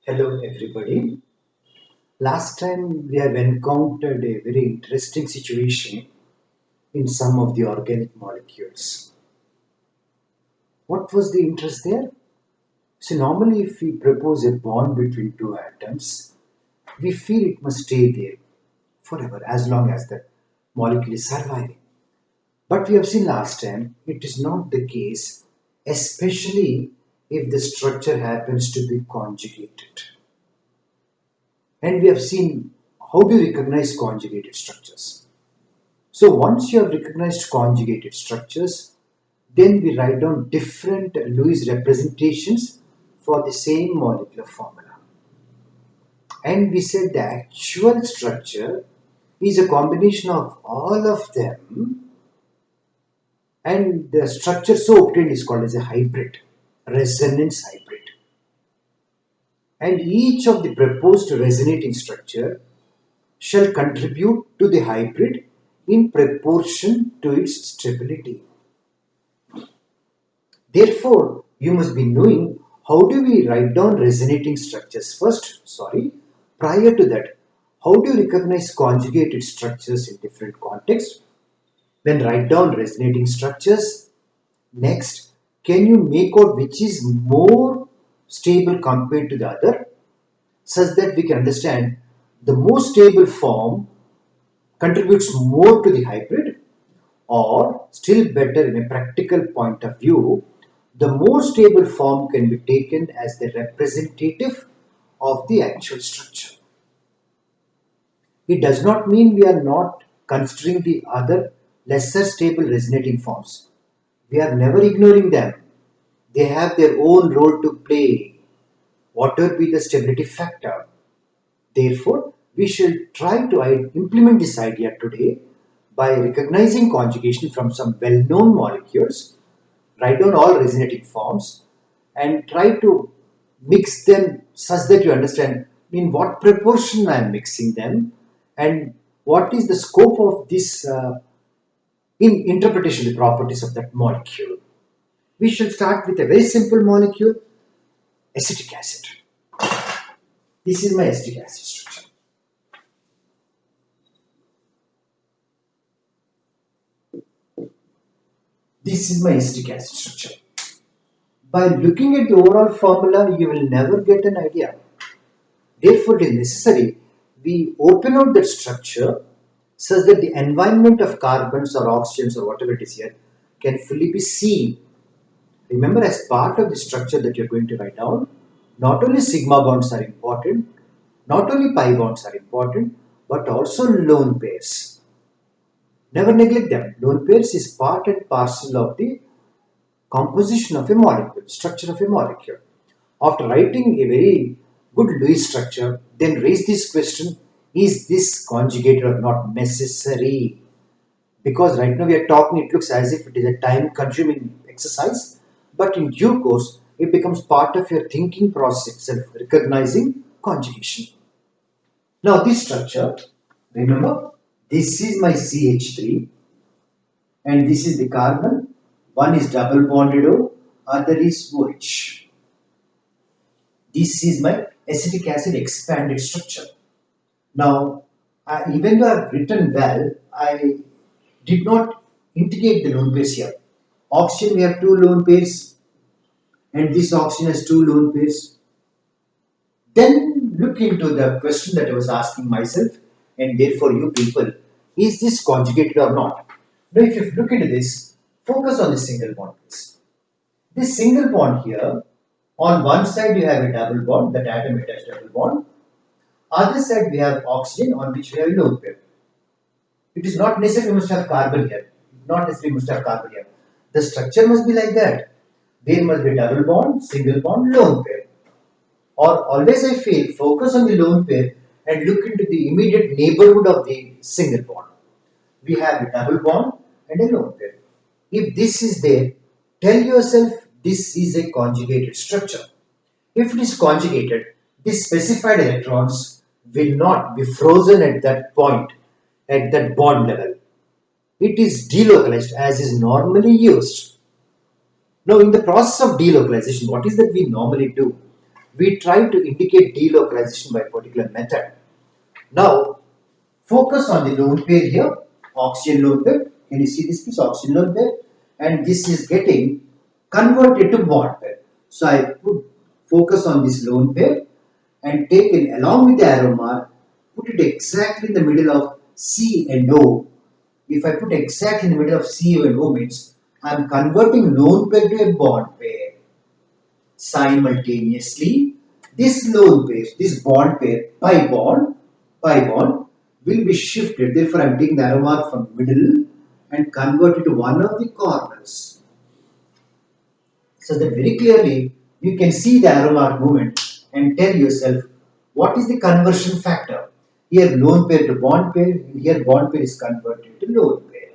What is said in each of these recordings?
Hello, everybody. Last time we have encountered a very interesting situation in some of the organic molecules. What was the interest there? So, normally, if we propose a bond between two atoms, we feel it must stay there forever as long as the molecule is surviving. But we have seen last time it is not the case, especially if the structure happens to be conjugated. And we have seen how do you recognize conjugated structures. So once you have recognized conjugated structures, then we write down different Lewis representations for the same molecular formula. And we said the actual structure is a combination of all of them, and the structure so obtained is called as a hybrid, resonance hybrid. And each of the proposed resonating structure shall contribute to the hybrid in proportion to its stability. Therefore, you must be knowing how do we write down resonating structures first. Prior to that, how do you recognize conjugated structures in different contexts? Then write down resonating structures. Next, can you make out which is more stable compared to the other, such that we can understand the most stable form contributes more to the hybrid, or still better in a practical point of view, the more stable form can be taken as the representative of the actual structure. It does not mean we are not considering the other lesser stable resonating forms. We are never ignoring them. They have their own role to play, whatever be the stability factor. Therefore, we should try to implement this idea today by recognizing conjugation from some well-known molecules, write down all resonating forms, and try to mix them such that you understand in what proportion I am mixing them and what is the scope of this in interpretation of the properties of that molecule. We should start with a very simple molecule, acetic acid. This is my acetic acid structure. This is my acetic acid structure. By looking at the overall formula, you will never get an idea. Therefore, it is necessary we open out that structure such that the environment of carbons or oxygens or whatever it is here can fully be seen. Remember, as part of the structure that you're going to write down, not only sigma bonds are important, not only pi bonds are important, but also lone pairs. Never neglect them. Lone pairs is part and parcel of the composition of a molecule, structure of a molecule. After writing a very good Lewis structure, then raise this question, is this conjugated or not necessary? Because right now we are talking, it looks as if it is a time consuming exercise, but in due course, it becomes part of your thinking process itself, recognizing conjugation. Now this structure, remember, this is my CH3 and this is the carbon. One is double bonded O, other is OH. This is my acetic acid expanded structure. Now, even though I've written well, I did not integrate the lone pairs here. Oxygen, we have two lone pairs, and this oxygen has two lone pairs. Then look into the question that I was asking myself, and therefore you people, is this conjugated or not? Now, if you look into this, focus on the single bond, please. This single bond here, on one side you have a double bond, that atom attached double bond. Other side we have oxygen on which we have a lone pair. It is not necessary we must have carbon here. Not necessarily we must have carbon here. The structure must be like that. There must be double bond, single bond, lone pair. Or always I feel focus on the lone pair and look into the immediate neighborhood of the single bond. We have a double bond and a lone pair. If this is there, tell yourself this is a conjugated structure. If it is conjugated, the specified electrons will not be frozen at that point, at that bond level. It is delocalized as is normally used. Now, in the process of delocalization, what is that we normally do? we try to indicate delocalization by a particular method. Now, focus on the lone pair here, oxygen lone pair. Can you see this piece, oxygen lone pair? And this is getting converted to bond pair. So I put focus on this lone pair and take it along with the arrow mark, put it exactly in the middle of C and O. If I put exactly in the middle of C and O means I am converting lone pair to a bond pair. Simultaneously, this lone pair, this bond pair, pi bond will be shifted. Therefore, I am taking the arrow mark from middle and convert it to one of the corners. So that very clearly you can see the arrow mark movement and tell yourself what is the conversion factor. Here lone pair to bond pair, and here bond pair is converted to lone pair.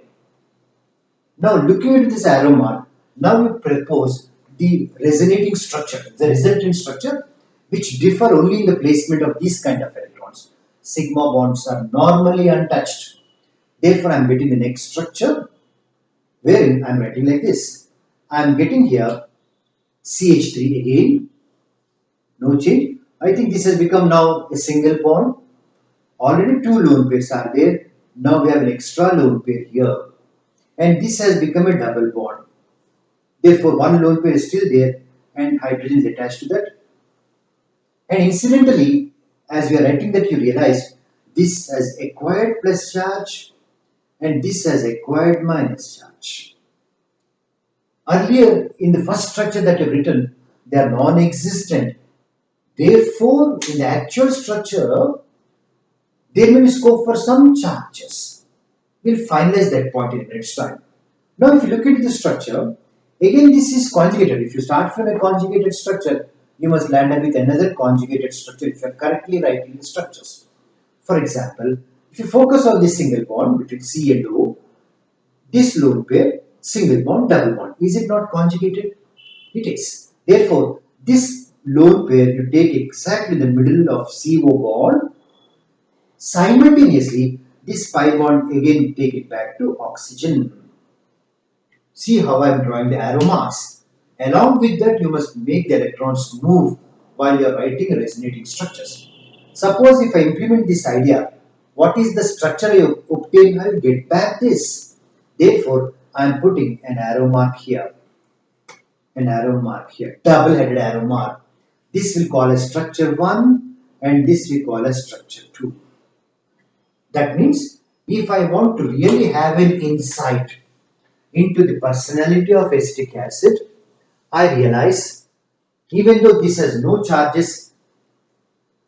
Now looking at this arrow mark, now you propose the resonating structure, the resultant structure which differ only in the placement of these kind of electrons. Sigma bonds are normally untouched. Therefore I am getting the next structure wherein I am writing like this. I am getting here CH3 again, no change. I think this has become now a single bond. Already two lone pairs are there. Now we have an extra lone pair here. And this has become a double bond. Therefore, one lone pair is still there and hydrogen is attached to that. And incidentally, as we are writing that, you realize this has acquired plus charge and this has acquired minus charge. Earlier, in the first structure that you have written, they are non-existent. Therefore, in the actual structure, there may be scope for some charges. We'll finalize that point in next time. Now, if you look at the structure, again this is conjugated. If you start from a conjugated structure, you must land up with another conjugated structure if you are correctly writing the structures. For example, if you focus on this single bond between C and O, this lone pair, single bond, double bond, is it not conjugated? It is. Therefore, this lone pair you take exactly in the middle of CO bond. Simultaneously, this pi bond again take it back to oxygen. See how I am drawing the arrow marks. Along with that, you must make the electrons move while you are writing resonating structures. Suppose if I implement this idea, what is the structure I obtain? I will get back this. Therefore, I am putting an arrow mark here. An arrow mark here. Double-headed arrow mark. This will call as structure 1 and this we call as structure 2. That means if I want to really have an insight into the personality of acetic acid, I realize even though this has no charges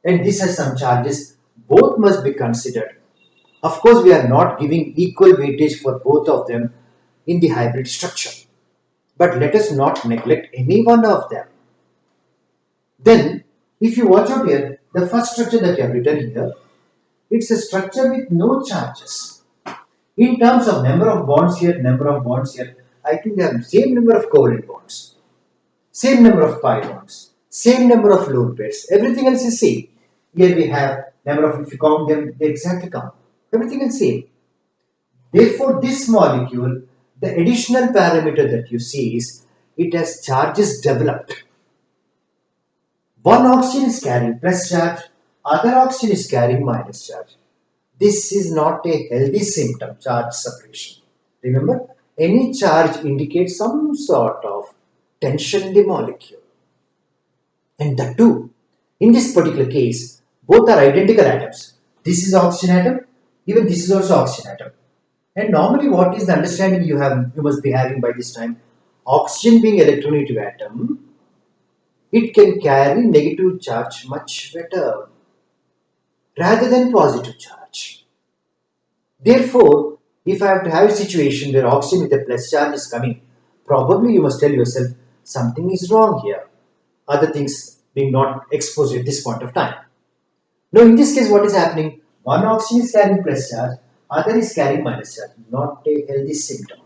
and this has some charges, both must be considered. Of course, we are not giving equal weightage for both of them in the hybrid structure. But let us not neglect any one of them. Then, if you watch out here, the first structure that you have written here, it's a structure with no charges. In terms of number of bonds here, I think they have same number of covalent bonds, same number of pi bonds, same number of lone pairs. Everything else is same. Here we have number of, if you count them, they exactly count. Everything is same. Therefore, this molecule, the additional parameter that you see is it has charges developed. One oxygen is carrying plus charge, other oxygen is carrying minus charge. This is not a healthy symptom, charge separation. Remember, any charge indicates some sort of tension in the molecule. And that too, in this particular case, both are identical atoms. This is oxygen atom, even this is also oxygen atom. And normally what is the understanding you must be having by this time? Oxygen being electronegative atom, it can carry negative charge much better rather than positive charge. Therefore, if I have to have a situation where oxygen with a plus charge is coming, probably you must tell yourself something is wrong here. Other things being not exposed at this point of time. Now, in this case, what is happening? One oxygen is carrying plus charge, other is carrying minus charge. Not a healthy symptom.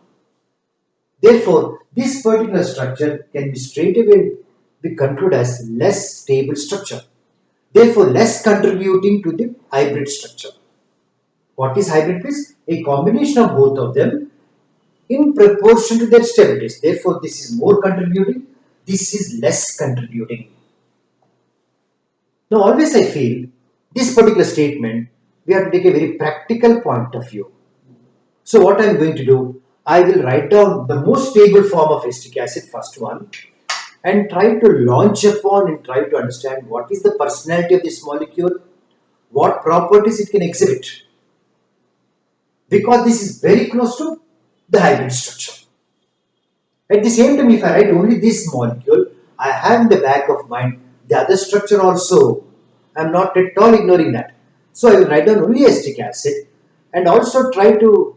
Therefore, this particular structure can be straight away be concluded as less stable structure. Therefore, less contributing to the hybrid structure. What is hybrid please? A combination of both of them in proportion to their stabilities. Therefore, this is more contributing, this is less contributing. Now, always I feel this particular statement, we have to take a very practical point of view. So, what I'm going to do, I will write down the most stable form of acetic acid, first one, and try to launch upon and try to understand what is the personality of this molecule, what properties it can exhibit, because this is very close to the hybrid structure. At the same time, if I write only this molecule, I have in the back of mind the other structure also. I am not at all ignoring that. So I will write down only acetic acid and also try to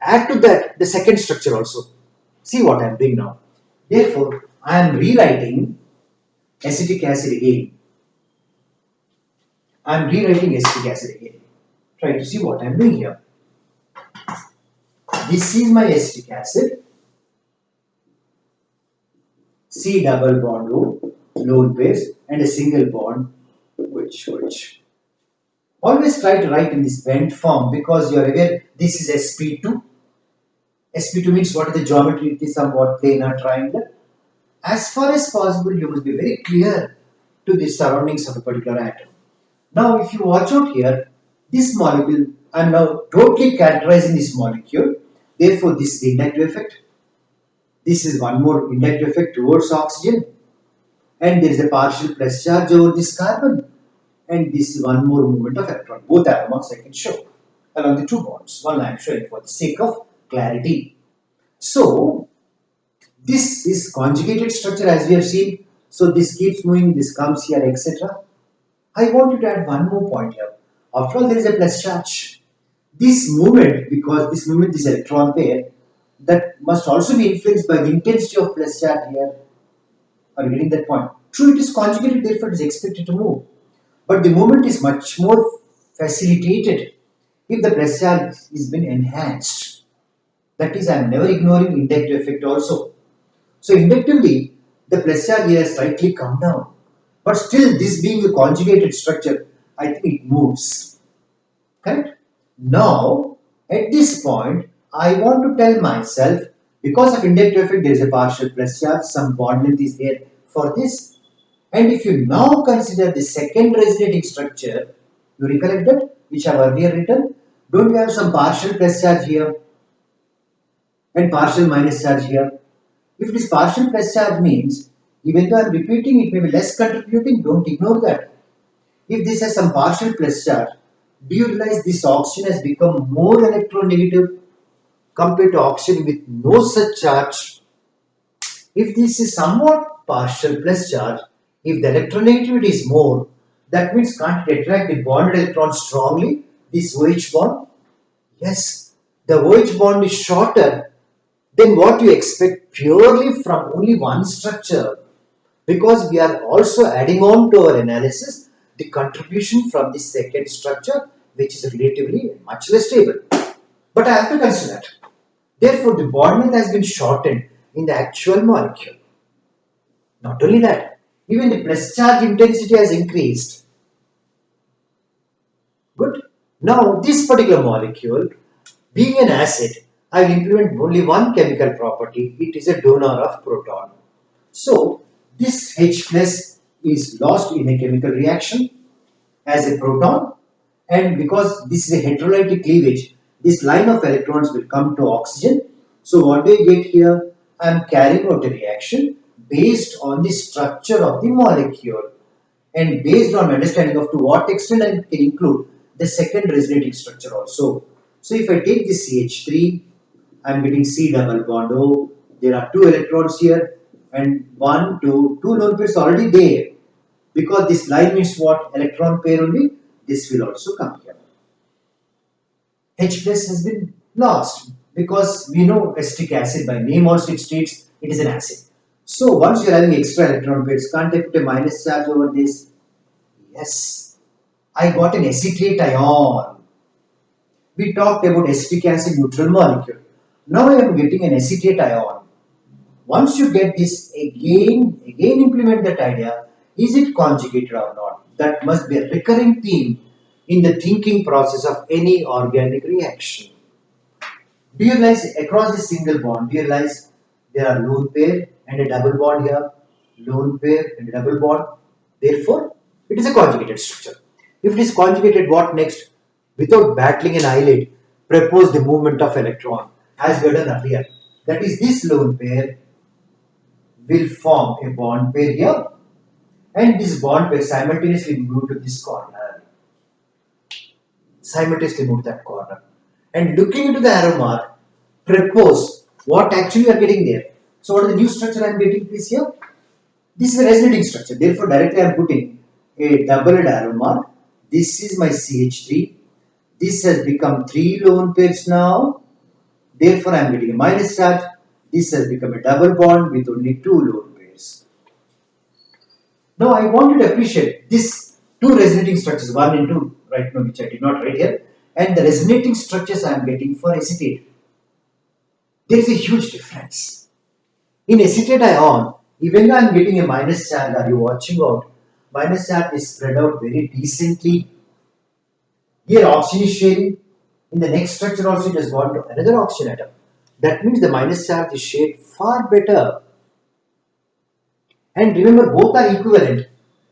add to that the second structure also. See what I am doing now. Therefore, I am rewriting acetic acid again. I am rewriting acetic acid again. Try to see what I am doing here. This is my acetic acid. C double bond O, lone pairs, and a single bond which. Always try to write in this bent form because you are aware this is sp2. sp2 means what is the geometry? It is somewhat planar triangle. As far as possible, you must be very clear to the surroundings of a particular atom. Now, if you watch out here, this molecule, I am now totally characterizing this molecule. Therefore, this is the inductive effect. This is one more inductive effect towards oxygen. And there is a partial plus charge over this carbon. And this is one more movement of electron. Both arrow marks I can show along the two bonds. One I am showing for the sake of clarity. So, this is conjugated structure as we have seen. So, this keeps moving, this comes here, etc. I want to add one more point here. After all, there is a plus charge. This movement, because this movement is electron pair, that must also be influenced by the intensity of plus charge here. Are you getting that point? True, it is conjugated, therefore it is expected to move. But the movement is much more facilitated if the plus charge is been enhanced. That is, I am never ignoring inductive effect also. So inductively, the plus charge here has slightly come down. But still, this being a conjugated structure, I think it moves. Correct? Now, at this point, I want to tell myself, because of inductive effect, there is a partial plus charge, some bond length is there for this. And if you now consider the second resonating structure, you recollect that, which I have earlier written, don't we have some partial plus charge here and partial minus charge here? If it is partial plus charge means, even though I am repeating it may be less contributing, don't ignore that. If this has some partial plus charge, do you realize this oxygen has become more electronegative compared to oxygen with no such charge? If this is somewhat partial plus charge, if the electronegativity is more, that means can't it attract the bonded electron strongly, this OH bond? Yes, the OH bond is shorter than what you expect purely from only one structure, because we are also adding on to our analysis the contribution from the second structure, which is relatively much less stable. But I have to consider that. Therefore, the bond length has been shortened in the actual molecule. Not only that, even the plus charge intensity has increased. Good. Now, this particular molecule, being an acid, I will implement only one chemical property. It is a donor of proton. So, this H plus is lost in a chemical reaction as a proton, and because this is a heterolytic cleavage, this line of electrons will come to oxygen. So what do you get here? I am carrying out a reaction based on the structure of the molecule and based on understanding of to what extent I can include the second resonating structure also. So if I take this CH3, I am getting C double bond O. There are two electrons here and two lone pairs already there. Because this line means what? Electron pair only, this will also come here. H plus has been lost because we know acetic acid by name also it states it is an acid. So once you are having extra electron pairs, can't I put a minus charge over this? Yes. I got an acetate ion. We talked about acetic acid neutral molecule. Now I am getting an acetate ion. Once you get this again implement that idea, is it conjugated or not? That must be a recurring theme in the thinking process of any organic reaction. Do you realize across the single bond, do you realize there are lone pair and a double bond here, lone pair and a double bond. Therefore, It is a conjugated structure. If it is conjugated, what next? Without battling an eyelid, propose the movement of electron as we have done earlier. That is, this lone pair will form a bond pair here, and this bond pair simultaneously move to this corner, simultaneously move to that corner. And looking into the arrow mark, propose what actually you are getting there. So what is the new structure I am getting this here? This is a resonating structure. Therefore, directly I am putting a double arrow mark. This is my CH3. This has become 3 lone pairs now. Therefore, I am getting a minus charge. This has become a double bond with only 2 lone pairs. Now, I want you to appreciate this two resonating structures, 1 and 2, right now, which I did not write here, and the resonating structures I am getting for acetate. There is a huge difference. In acetate ion, even though I am getting a minus charge, are you watching out? Minus charge is spread out very decently. Here oxygen is sharing. In the next structure also it has gone to another oxygen atom. That means the minus charge is shared far better. And remember, both are equivalent.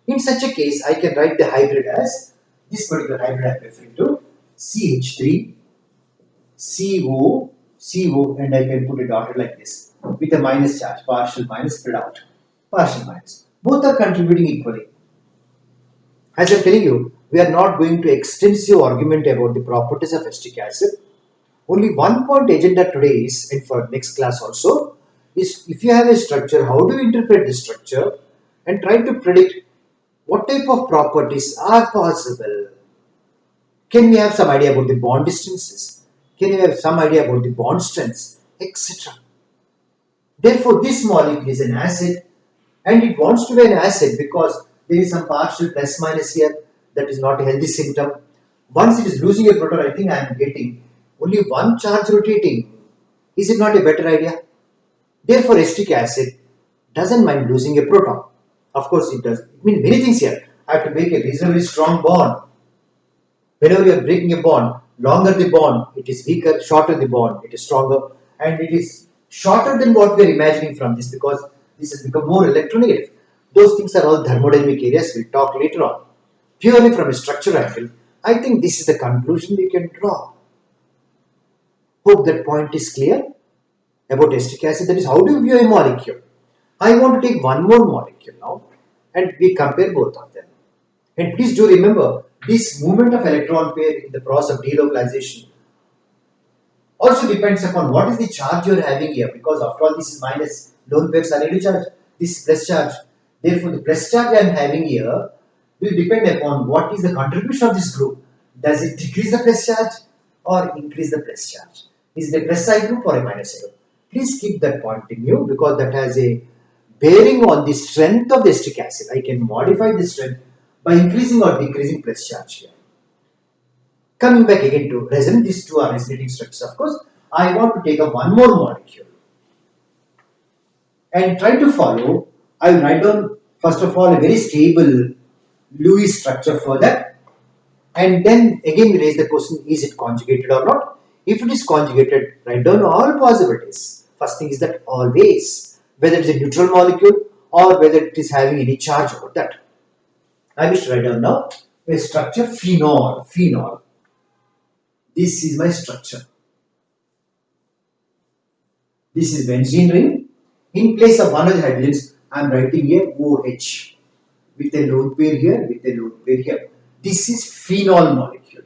In such a case, I can write the hybrid as this particular hybrid I am referring to CH3 CO, and I can put it dotted like this with a minus charge, partial minus spread out, partial minus. Both are contributing equally. As I'm telling you, we are not going to extensive argument about the properties of acetic acid. Only one point agenda today is, and for next class also, is if you have a structure, how do you interpret the structure and try to predict what type of properties are possible. Can we have some idea about the bond distances? Can you have some idea about the bond strengths, etc. Therefore, this molecule is an acid, and it wants to be an acid because there is some partial plus minus here. That is not a healthy symptom. Once it is losing a proton, I think I am getting only one charge rotating. Is it not a better idea? Therefore, acetic acid doesn't mind losing a proton. Of course, it does. It means many things here. I have to make a reasonably strong bond. Whenever you are breaking a bond, longer the bond, it is weaker, shorter the bond, it is stronger, and it is shorter than what we are imagining from this because this has become more electronegative. Those things are all thermodynamic areas, we'll talk later on. Purely from a structural angle, I think this is the conclusion we can draw. Hope that point is clear about acetic acid. That is, how do you view a molecule? I want to take one more molecule now and we compare both of them. And please do remember, this movement of electron pair in the process of delocalization also depends upon what is the charge you are having here, because after all this is minus, lone pairs are negative charge, this is plus charge. Therefore, the plus charge I am having here will depend upon what is the contribution of this group. Does it decrease the plus charge or increase the plus charge? Is it a plus side group or a minus side group? Please keep that point in view because that has a bearing on the strength of the acetic acid. I can modify the strength by increasing or decreasing plus charge here. Coming back again to resin, these two are resonating structures. Of course, I want to take up one more molecule and try to follow. I will write down first of all a very stable Lewis structure for that, and then again we raise the question: is it conjugated or not? If it is conjugated, write down all possibilities. First thing is that always, whether it is a neutral molecule or whether it is having any charge over that. I wish to write down now a structure phenol. Phenol. This is my structure. This is benzene ring. In place of one of the hydrogens, I am writing here OH with a lone pair here, with a lone pair here. This is phenol molecule.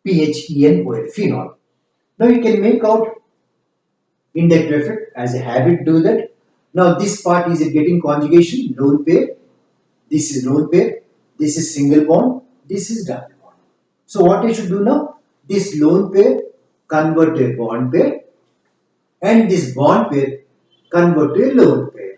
PHENOL, phenol. Now you can make out inductive effect as a habit do that. Now this part is getting conjugation, lone pair. This is lone pair. This is single bond. This is double bond. So what I should do now? This lone pair convert to a bond pair, and this bond pair convert to a lone pair.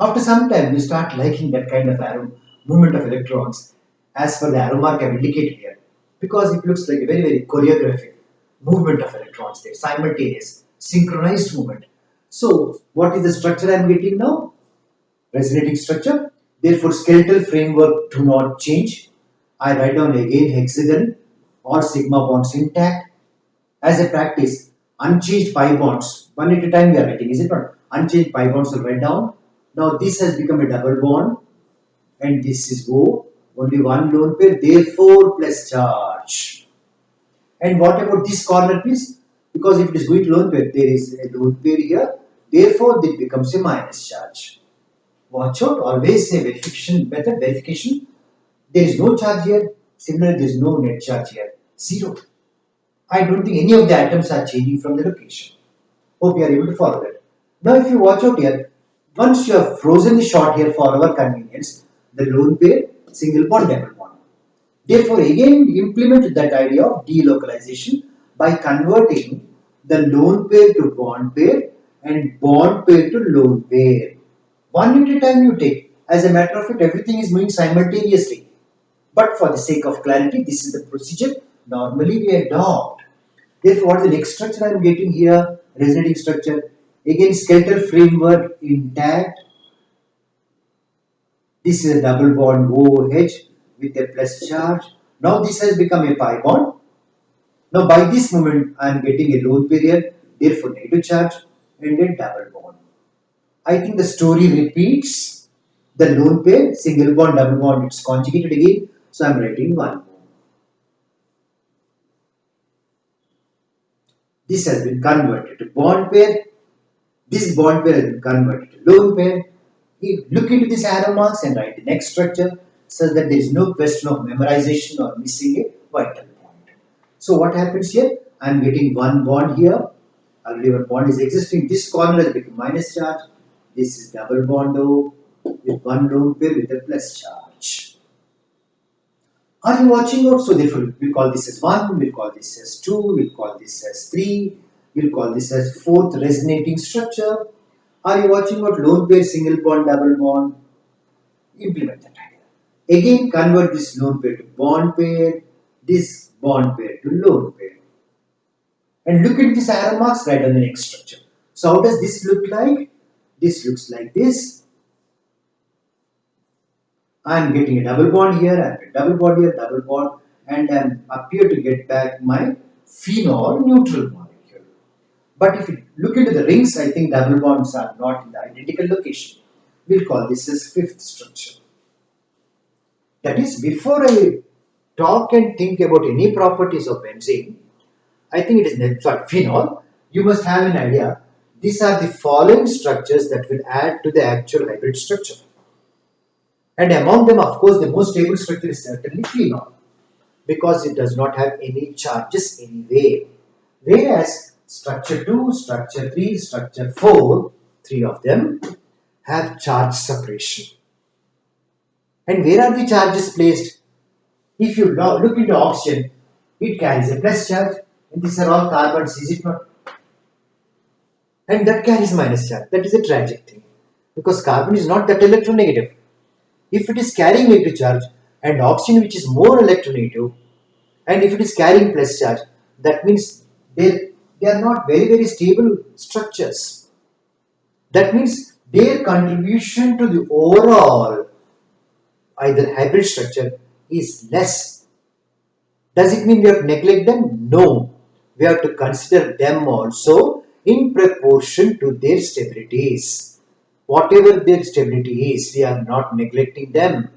After some time, we start liking that kind of arrow movement of electrons as per the arrow mark I have indicated here, because it looks like a very choreographic movement of electrons there, simultaneous, synchronized movement. So, what is the structure I am getting now? Resonating structure. Therefore, skeletal framework do not change. I write down again hexagon or sigma bonds intact. As a practice, unchanged pi bonds, one at a time we are writing, is it not? Unchanged pi bonds will write down. Now this has become a double bond and this is O, only one lone pair, therefore plus charge. And what about this corner piece? Because if it is going to lone pair, there is a lone pair here, therefore it becomes a minus charge. Watch out, always a verification method, verification. There is no charge here, similarly there is no net charge here, zero. I don't think any of the atoms are changing from the location. Hope you are able to follow that. Now if you watch out here, once you have frozen the short here for our convenience, the lone pair, single bond, double bond. Therefore again implement that idea of delocalization by converting the lone pair to bond pair and bond pair to lone pair. One at a time you take. As a matter of fact, everything is moving simultaneously. But for the sake of clarity, this is the procedure normally we adopt. Therefore, what is the next structure I am getting here? Resonating structure. Again, skeletal framework intact. This is a double bond OH with a plus charge. Now this has become a pi bond. Now by this moment, I am getting a lone pair, therefore negative charge and a double bond. I think the story repeats. The lone pair, single bond, double bond, it's conjugated again. So I am writing one more. This has been converted to bond pair. This bond pair has been converted to lone pair. You look into this arrow marks and write the next structure such that there is no question of memorization or missing a vital point. So what happens here? I am getting one bond here. Already one bond is existing. This corner has become minus charge. This is double bond O with one lone pair with a plus charge. Are you watching out? So therefore we'll call this as 1, we'll call this as 2, we'll call this as 3, we'll call this as fourth resonating structure. Are you watching out? Lone pair, single bond, double bond. Implement that idea. Again convert this lone pair to bond pair, this bond pair to lone pair. And look at this arrow marks right on the next structure. So how does this look like? This looks like this. I am getting a double bond here, I have a double bond here, double bond, and I am appear to get back my phenol neutral molecule. But if you look into the rings, I think double bonds are not in the identical location. We'll call this as fifth structure. That is, before I talk and think about any properties of benzene, I think it is phenol. You must have an idea. These are the following structures that will add to the actual hybrid structure. And among them, of course, the most stable structure is certainly phenol because it does not have any charges anyway. Whereas structure 2, structure 3, structure 4, three of them have charge separation. And where are the charges placed? If you look into oxygen, it carries a plus charge, and these are all carbons, is it not? And that carries minus charge. That is a tragic thing because carbon is not that electronegative. If it is carrying negative charge and oxygen which is more electronegative, and if it is carrying plus charge, that means they are not very stable structures. That means their contribution to the overall either hybrid structure is less. Does it mean we have to neglect them? No. We have to consider them also in proportion to their stabilities. Whatever their stability is, we are not neglecting them.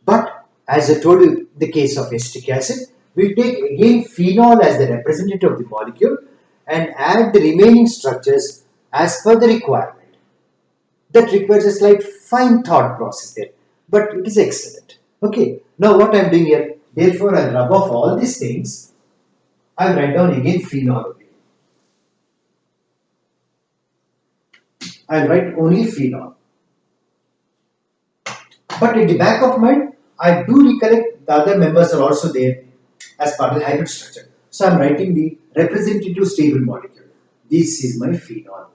But as I told you, the case of acetic acid, we take again phenol as the representative of the molecule and add the remaining structures as per the requirement. That requires a slight fine thought process there, but it is excellent. Okay, now what I am doing here, therefore I will rub off all these things. I will write down again phenol only. I will write only phenol. But at the back of mind, I do recollect the other members are also there as part of the hybrid structure. So I am writing the representative stable molecule. This is my phenol.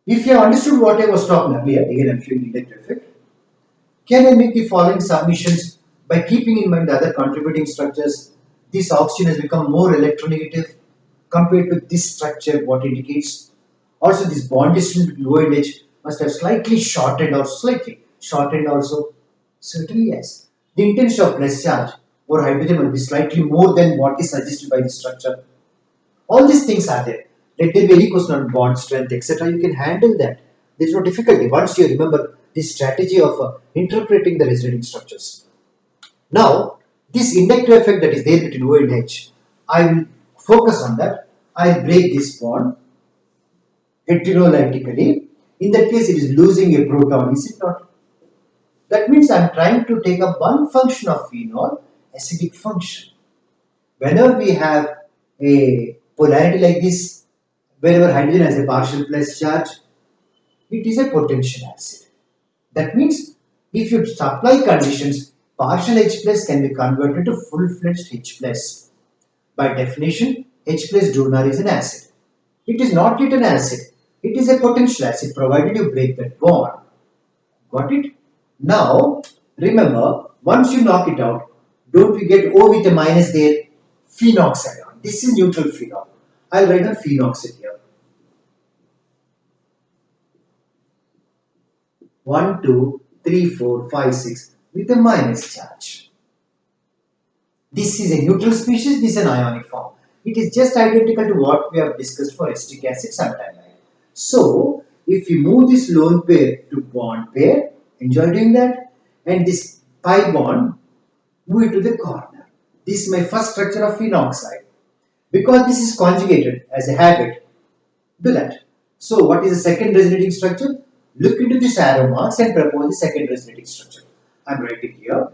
If you have understood what I was talking earlier, again I am showing inductive effect. Can I make the following submissions by keeping in mind the other contributing structures? This oxygen has become more electronegative compared to this structure, what indicates. Also, this bond distance between O and H must have slightly shortened or slightly shortened also. Certainly, yes. The intensity of plus charge or hydrogen will be slightly more than what is suggested by the structure. All these things are there. Let there be any question on bond strength, etc. You can handle that. There is no difficulty once you remember this strategy of interpreting the resonating structures. Now, this inductive effect that is there between O and H, I will focus on that. I will break this bond heterolytically. In that case, it is losing a proton, is it not? That means I am trying to take up one function of phenol, acidic function. Whenever we have a polarity like this, wherever hydrogen has a partial plus charge, it is a potential acid. That means if you supply conditions, partial H plus can be converted to full-fledged H plus. By definition, H plus donor is an acid. It is not yet an acid. It is a potential acid provided you break that bond. Got it? Now, remember, once you knock it out, don't we get O with a minus there? Phenoxide. This is neutral phenol. I'll write a phenoxide here. 1, 2, 3, 4, 5, 6 with a minus charge. This is a neutral species, this is an ionic form. It is just identical to what we have discussed for acetic acid sometime ago. So, if you move this lone pair to bond pair, enjoy doing that, and this pi bond, move it to the corner. This is my first structure of phenoxide. Because this is conjugated as a habit, do that. So, what is the second resonating structure? Look into this arrow marks and propose the second resonating structure. I am writing here.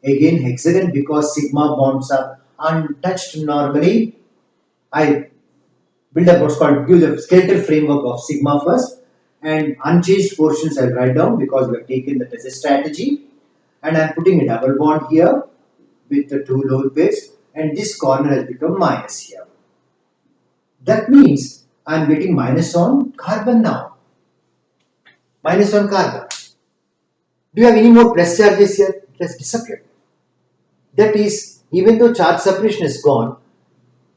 Again hexagon because sigma bonds are untouched normally. I build up what's called, give the skeletal framework of sigma first, and unchanged portions I'll write down because we have taken that as a strategy. And I'm putting a double bond here with the two lone pairs, and this corner has become minus here. That means I'm getting minus on carbon now. Minus on carbon. Do you have any more plus charges here? It has disappeared. That is, even though charge separation is gone,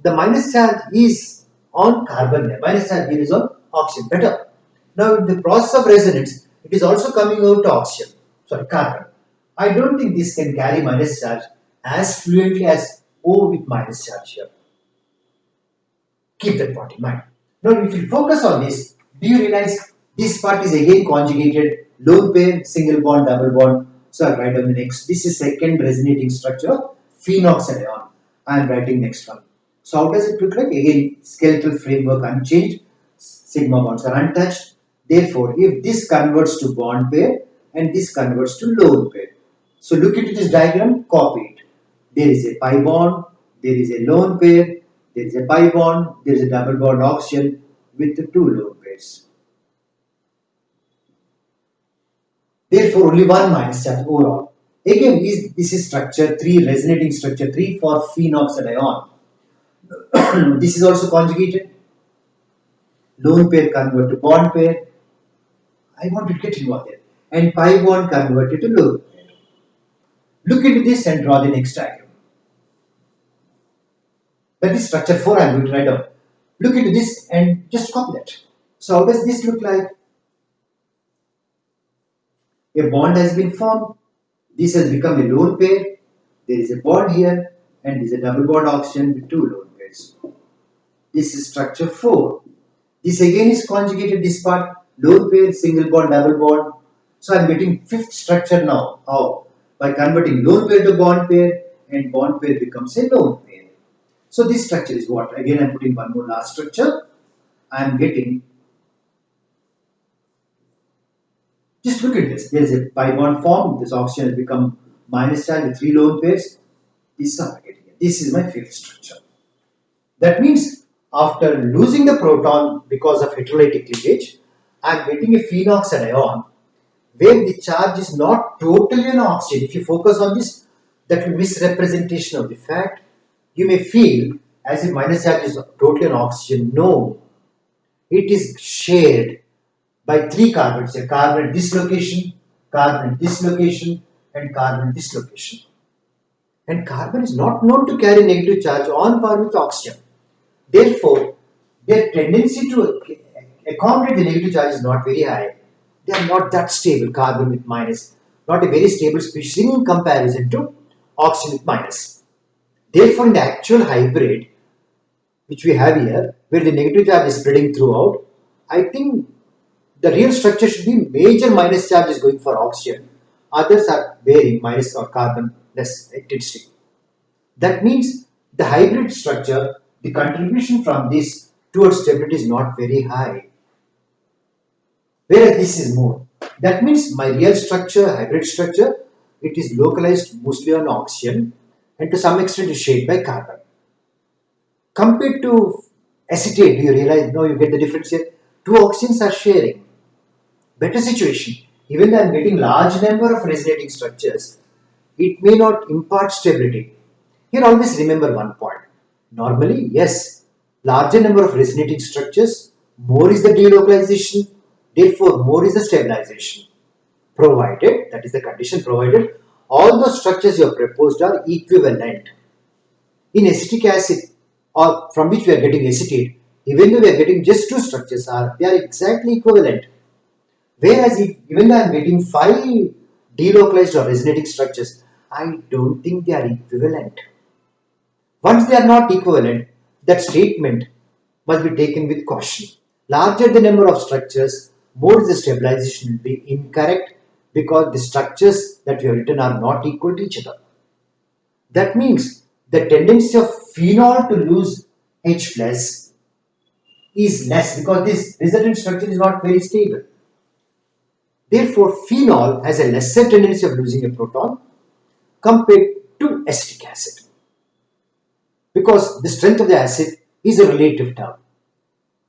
the minus charge is on carbon here. Minus charge here is on oxygen. Better. Now, in the process of resonance, it is also coming out to oxygen. Sorry, carbon. I don't think this can carry minus charge as fluently as O with minus charge here. Keep that point in mind. Now, if you focus on this, do you realize this part is again conjugated, lone pair, single bond, double bond. So I'll write down the next. This is second resonating structure, phenoxide ion. I am writing next one. So how does it look like? Again, skeletal framework unchanged, sigma bonds are untouched. Therefore, if this converts to bond pair and this converts to lone pair. So look into this diagram, copy it. There is a pi bond, there is a lone pair, there is a pi bond, there is a double bond oxygen with the two lone pairs. Therefore, only one minus charge overall. Again, this is structure 3, resonating structure 3 for phenoxide ion. This is also conjugated. Lone pair convert to bond pair. I want to get involved there. And pi bond converted to lone pair. Look into this and draw the next diagram. That is structure 4 I am going to write down. Look into this and just copy that. So how does this look like? A bond has been formed. This has become a lone pair. There is a bond here and there is a double bond oxygen with two lone pairs. This is structure 4. This again is conjugated, this part, lone pair, single bond, double bond. So I am getting fifth structure now. How? By converting lone pair to bond pair, and bond pair becomes a lone pair. So this structure is what? Again I am putting one more last structure. I am getting, just look at this. There is a pi bond form. This oxygen has become minus charge with 3 lone pairs. This is how I get here. This is my fifth structure. That means after losing the proton because of heterolytic cleavage, I am getting a phenoxide ion where the charge is not totally an oxygen. If you focus on this, that will misrepresentation of the fact. You may feel as if minus charge is totally an oxygen. No, it is shared by 3 carbons, a carbon at this location, carbon at this location, and carbon at this location. And carbon is not known to carry negative charge on par with oxygen. Therefore, their tendency to accommodate the negative charge is not very high. They are not that stable, carbon with minus. Not a very stable species in comparison to oxygen with minus. Therefore, in the actual hybrid, which we have here, where the negative charge is spreading throughout, I think the real structure should be major minus charge is going for oxygen. Others are bearing minus or carbon less intensity. That means the hybrid structure, the contribution from this towards stability is not very high, whereas this is more. That means my real structure, hybrid structure, it is localized mostly on oxygen and to some extent is shared by carbon. Compared to acetate, do you realize now you get the difference here? Two oxygens are sharing. Better situation. Even though I'm getting large number of resonating structures, it may not impart stability. Here always remember one point. Normally, yes, larger number of resonating structures, more is the delocalization, therefore more is the stabilization. Provided, that is the condition provided, all those structures you have proposed are equivalent. In acetic acid, or from which we are getting acetate, even though we are getting just two structures, they are exactly equivalent. Whereas if, even though I am getting five delocalized or resonating structures, I don't think they are equivalent. Once they are not equivalent, that statement must be taken with caution. Larger the number of structures, more the stabilization will be incorrect because the structures that we have written are not equal to each other. That means the tendency of phenol to lose H plus is less because this resultant structure is not very stable. Therefore, phenol has a lesser tendency of losing a proton compared to acetic acid because the strength of the acid is a relative term.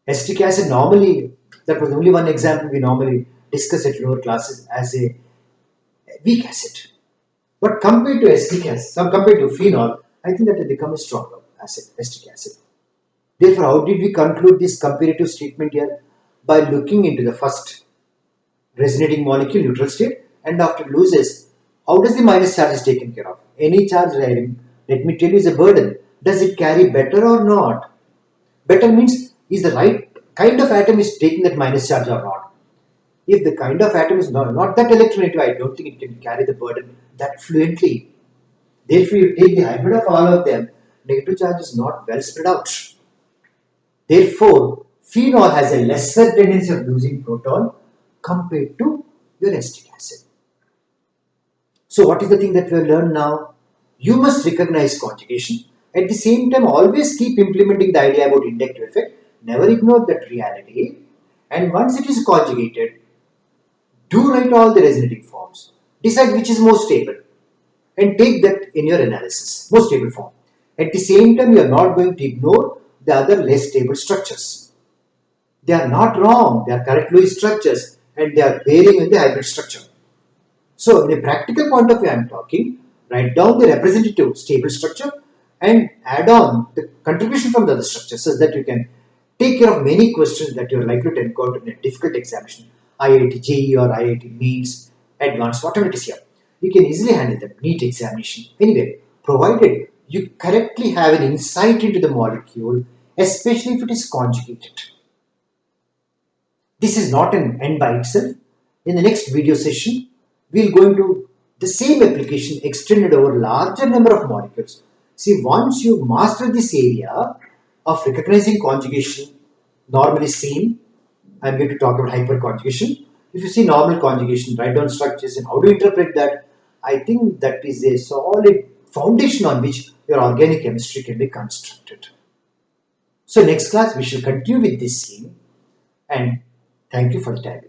Acetic acid normally, that was only one example we normally discuss at lower classes as a weak acid. But compared to acetic acid, compared to phenol, I think that it becomes a stronger acid, acetic acid. Therefore, how did we conclude this comparative statement here? By looking into the first resonating molecule, neutral state, and after it loses, how does the minus charge is taken care of? Any charge, let me tell you, is a burden. Does it carry better or not? Better means is the right kind of atom is taking that minus charge or not. If the kind of atom is not that electronegative, I don't think it can carry the burden that fluently. Therefore, you take the hybrid of all of them, negative charge is not well spread out. Therefore, phenol has a lesser tendency of losing proton compared to your acetic acid. So what is the thing that we have learned now? You must recognize conjugation. At the same time, always keep implementing the idea about inductive effect. Never ignore that reality. And once it is conjugated, do write all the resonating forms. Decide which is most stable and take that in your analysis, most stable form. At the same time, you are not going to ignore the other less stable structures. They are not wrong, they are correct Lewis structures and they are varying in the hybrid structure. So, in a practical point of view, I am talking, write down the representative stable structure and add on the contribution from the other structures so that you can take care of many questions that you are likely to encounter in a difficult examination, IIT JEE or IIT MEANS, advanced, whatever it is here. You can easily handle the NEET examination. Anyway, provided you correctly have an insight into the molecule, especially if it is conjugated. This is not an end by itself. In the next video session, we'll go into the same application extended over larger number of molecules. See, once you master this area of recognizing conjugation, normally seen, I'm going to talk about hyperconjugation. If you see normal conjugation, write down structures and how to interpret that, I think that is a solid foundation on which your organic chemistry can be constructed. So next class we shall continue with this scene and thank you for the time.